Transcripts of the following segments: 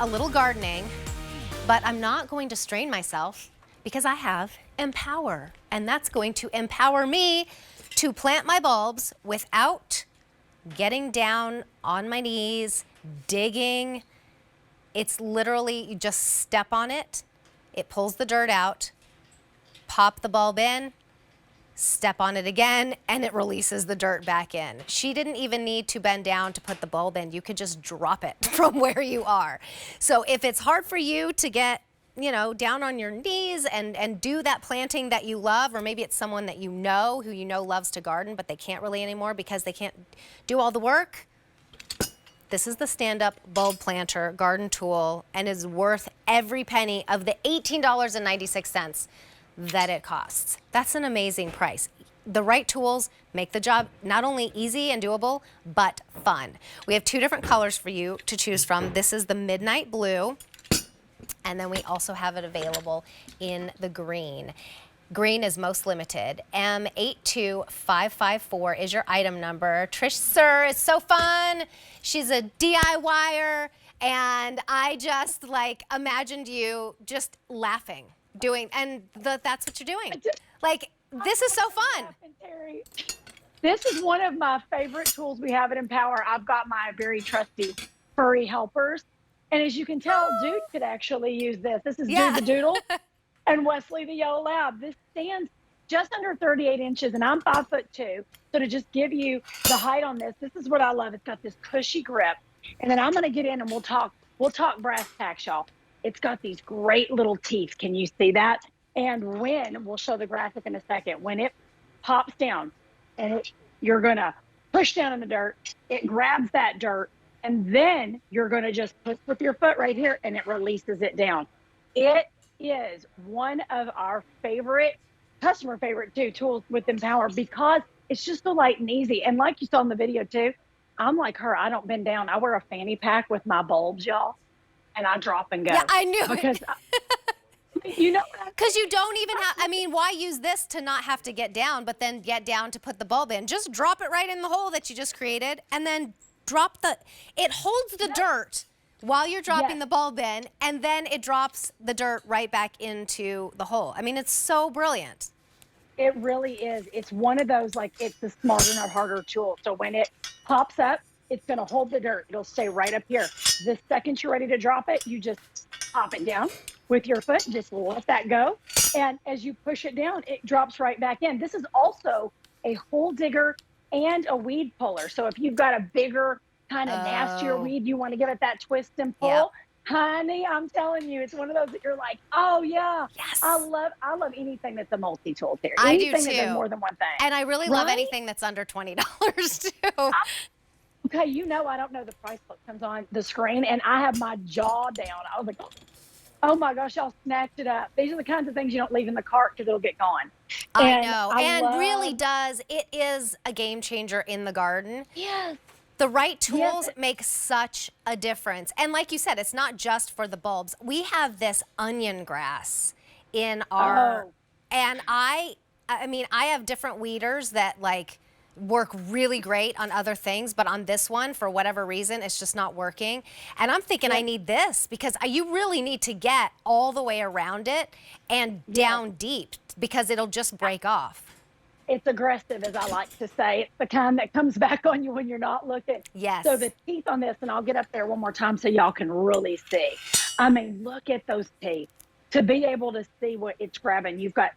a little gardening, but I'm not going to strain myself because I have Empower. And that's going to empower me to plant my bulbs without getting down on my knees, digging. It's literally, you just step on it, it pulls the dirt out, pop the bulb in, step on it again, and it releases the dirt back in. She didn't even need to bend down to put the bulb in. You could just drop it from where you are. So if it's hard for you to get, you know, down on your knees and do that planting that you love, or maybe it's someone that you know who you know loves to garden, but they can't really anymore because they can't do all the work, this is the stand-up bulb planter garden tool and is worth every penny of the $18.96 that it costs. That's an amazing price. The right tools make the job not only easy and doable, but fun. We have two different colors for you to choose from. This is the midnight blue, and then we also have it available in the green. Green is most limited. M82554 is your item number. Trish Sir is so fun. She's a DIYer, and I just like imagined you just laughing, doing, and that's what you're doing. Like, this is so fun. Terry. This is one of my favorite tools we have at Empower. I've got my very trusty furry helpers. And as you can tell, Dude could actually use this. This is Dude the Doodle and Wesley the Yellow Lab. This stands just under 38 inches, and I'm 5'2". So to just give you the height on this, this is what I love. It's got this cushy grip. And then I'm going to get in and we'll talk brass tacks, y'all. It's got these great little teeth. Can you see that? And when, we'll show the graphic in a second, when it pops down and you're going to push down in the dirt, it grabs that dirt, and then you're going to just push with your foot right here and it releases it down. It is one of our favorite, customer favorite too, tools with Empower because it's just so light and easy. And like you saw in the video too, I'm like her. I don't bend down. I wear a fanny pack with my bulbs, y'all, and I drop and go. Yeah, I knew because you know, because you don't even have, I mean, why use this to not have to get down, but then get down to put the bulb in? Just drop it right in the hole that you just created, and then drop it holds the dirt while you're dropping the bulb in, and then it drops the dirt right back into the hole. I mean, it's so brilliant. It really is. It's one of those, like, it's the smarter, not harder tool. So when it pops up, it's going to hold the dirt. It'll stay right up here. The second you're ready to drop it, you just pop it down with your foot. Just let that go. And as you push it down, it drops right back in. This is also a hole digger and a weed puller. So if you've got a bigger, kind of nastier weed, you want to give it that twist and pull. Honey, I'm telling you, it's one of those that you're like, oh yeah, I love anything that's a multi-tool, Terry. I do Anything too. that does more than one thing. And I really love anything that's under $20 too. Okay, you know I don't know the price that comes on the screen, and I have my jaw down. I was like, oh my gosh, y'all snatched it up. These are the kinds of things you don't leave in the cart because it'll get gone. I know, and really does. It is a game changer in the garden. Yes. The right tools make such a difference. And like you said, it's not just for the bulbs. We have this onion grass in our, and I mean, I have different weeders that like work really great on other things, but on this one, for whatever reason, it's just not working. And I'm thinking I need this because you really need to get all the way around it and down deep because it'll just break off. It's aggressive, as I like to say. It's the kind that comes back on you when you're not looking. Yes. So the teeth on this, and I'll get up there one more time so y'all can really see. I mean, look at those teeth. To be able to see what it's grabbing, you've got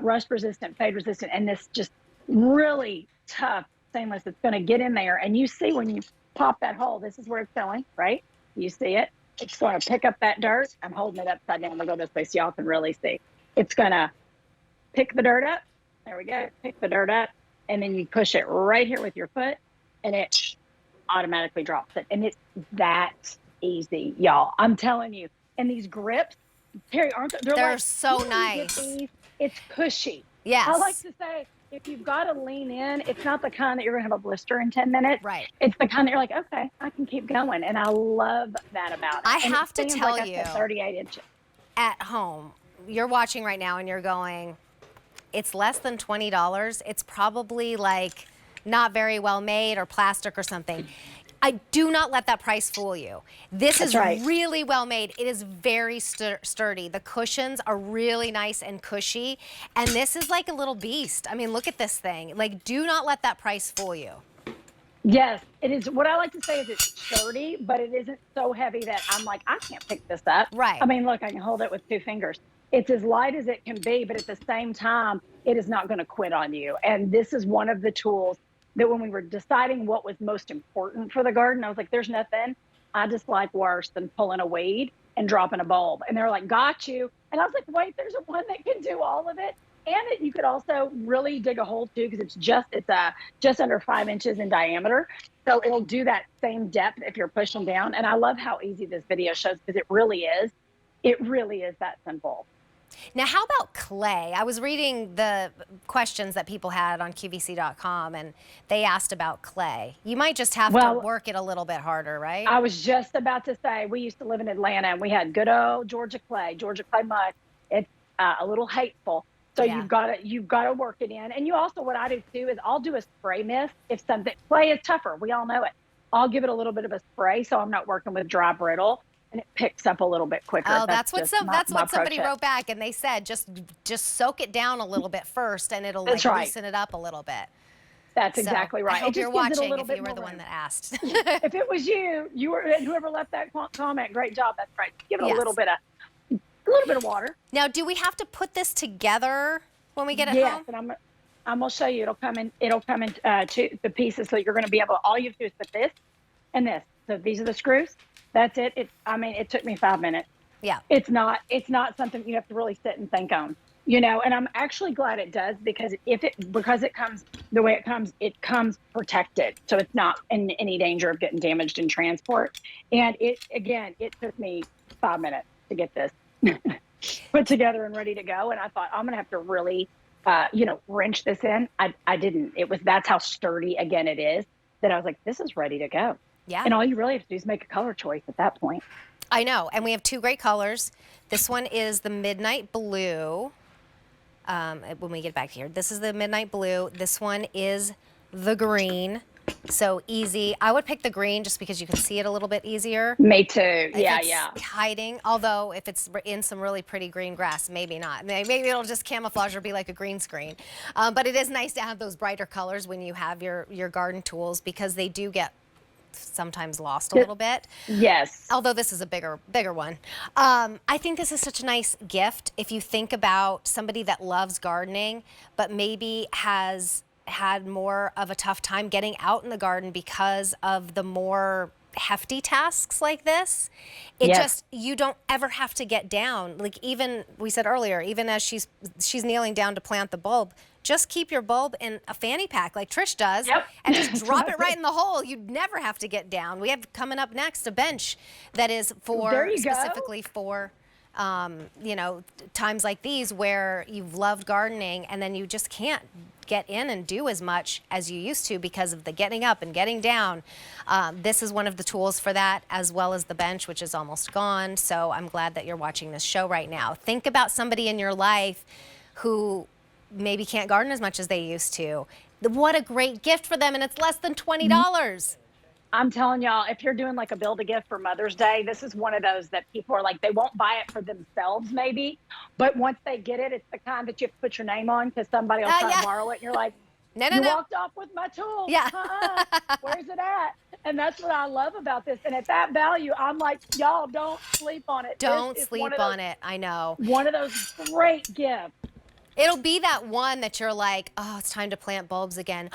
rust resistant, fade resistant, and this just really tough stainless that's going to get in there. And you see when you pop that hole, this is where it's going, right? You see it. It's going to pick up that dirt. I'm holding it upside down. I'll go this way so y'all can really see. It's going to pick the dirt up. There we go. Pick the dirt up, and then you push it right here with your foot, and it automatically drops it. And it's that easy, y'all. I'm telling you. And these grips, Terry, aren't they? They're like, so nice. It's cushy. Yes. I like to say, if you've got to lean in, it's not the kind that you're going to have a blister in 10 minutes. Right. It's the kind that you're like, okay, I can keep going. And I love that about it. I have to tell like you, 38 inches. At home, you're watching right now and you're going, it's less than $20. It's probably like not very well made or plastic or something. I do not let that price fool you. This That's is right. really well made. It is very sturdy. The cushions are really nice and cushy. And this is like a little beast. I mean, look at this thing. Like, do not let that price fool you. Yes, it is. What I like to say is it's sturdy, but it isn't so heavy that I'm like, I can't pick this up. Right. I mean, look, I can hold it with 2 fingers. It's as light as it can be, but at the same time, it is not going to quit on you. And this is one of the tools that when we were deciding what was most important for the garden, I was like, there's nothing I dislike worse than pulling a weed and dropping a bulb. And they're like, got you. And I was like, wait, there's a one that can do all of it. And you could also really dig a hole too, because just under 5 inches in diameter. So it'll do that same depth if you're pushing down. And I love how easy this video shows, because it really is that simple. Now, how about clay? I was reading the questions that people had on QVC.com, and they asked about clay. You might just have to work it a little bit harder, right? I was just about to say, we used to live in Atlanta, and we had good old Georgia clay mud. It's a little hateful. So you've got to work it in. And you also, what I do too is I'll do a spray mist. If something, clay is tougher, we all know it. I'll give it a little bit of a spray, so I'm not working with dry brittle, and it picks up a little bit quicker. Oh, that's what somebody wrote back, and they said just soak it down a little bit first, and it'll like loosen it up a little bit. That's exactly right. I hope you're watching if you were the room. one that asked. If it was you were, and whoever left that comment, great job. That's right. Give it a little bit of water. Now, do we have to put this together when we get it home? Yes, and I'm gonna show you. It'll come in to the pieces, so you're gonna be able. All you have to do is put this and this. So these are the screws. That's it. It took me 5 minutes. Yeah. It's not something you have to really sit and think on. And I'm actually glad it does, because because it comes the way it comes protected. So it's not in any danger of getting damaged in transport. And it took me 5 minutes to get this put together and ready to go. And I thought, I'm going to have to really, wrench this in. I didn't. That's how sturdy, again, it is, that I was like, this is ready to go. Yeah. And all you really have to do is make a color choice at that point. I know. And we have two great colors. This one is the midnight blue. When we get back here, this is the midnight blue. This one is the green. So easy. I would pick the green just because you can see it a little bit easier. Me too. Yeah. Hiding. Although if it's in some really pretty green grass, maybe not. Maybe it'll just camouflage or be like a green screen. But it is nice to have those brighter colors when you have your garden tools, because they do get sometimes lost a little bit. Yes. Although this is a bigger one. I think this is such a nice gift if you think about somebody that loves gardening, but maybe has had more of a tough time getting out in the garden because of the more hefty tasks like this. You don't ever have to get down. Like, even we said earlier, even as she's kneeling down to plant the bulb, just keep your bulb in a fanny pack like Trish does, and just drop it right in the hole. You'd never have to get down. We have coming up next a bench that is specifically for times like these where you've loved gardening and then you just can't get in and do as much as you used to because of the getting up and getting down. This is one of the tools for that, as well as the bench, which is almost gone. So I'm glad that you're watching this show right now. Think about somebody in your life who maybe can't garden as much as they used to. What a great gift for them, and it's less than $20. I'm telling y'all, if you're doing like a Build-A-Gift for Mother's Day, this is one of those that people are like, they won't buy it for themselves maybe, but once they get it, it's the kind that you have to put your name on, because somebody will try to borrow it, and you're like, no. Walked off with my tool. Yeah. Where's it at? And that's what I love about this. And at that value, I'm like, y'all, don't sleep on it. Don't sleep on it. I know. One of those great gifts. It'll be that one that you're like, oh, it's time to plant bulbs again.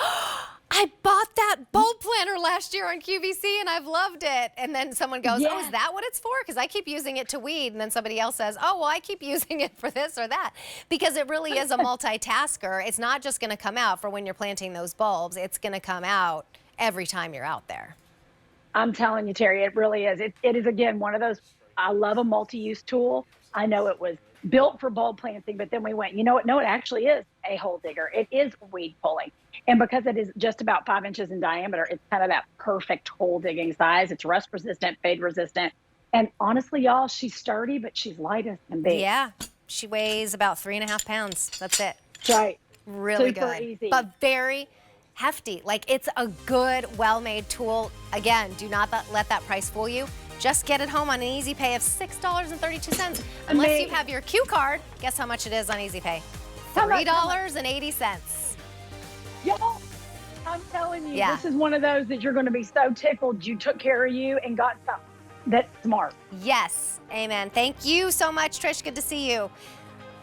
I bought that bulb planter last year on QVC and I've loved it. And then someone goes, oh, is that what it's for? Because I keep using it to weed. And then somebody else says, oh, well, I keep using it for this or that. Because it really is a multitasker. It's not just going to come out for when you're planting those bulbs. It's going to come out every time you're out there. I'm telling you, Terry, it really is. It is, again, one of those, I love a multi-use tool. I know it was built for bulb planting, but then we went, you know what? No, it actually is a hole digger. It is weed pulling. And because it is just about 5 inches in diameter, it's kind of that perfect hole digging size. It's rust resistant, fade resistant. And honestly, y'all, she's sturdy, but she's light as can be. Yeah. She weighs about 3.5 pounds. That's it. Right. Really Super good. easy. But very hefty. Like, it's a good, well-made tool. Again, do not let that price fool you. Just get it home on an Easy Pay of $6.32. Unless you have your Q card, guess how much it is on Easy Pay? $3.80. Y'all, I'm telling you, this is one of those that you're going to be so tickled you took care of you and got something that's smart. Yes, amen. Thank you so much, Trish. Good to see you. All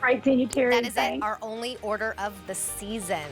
right, seeing you, Terry. That is it, our only order of the season.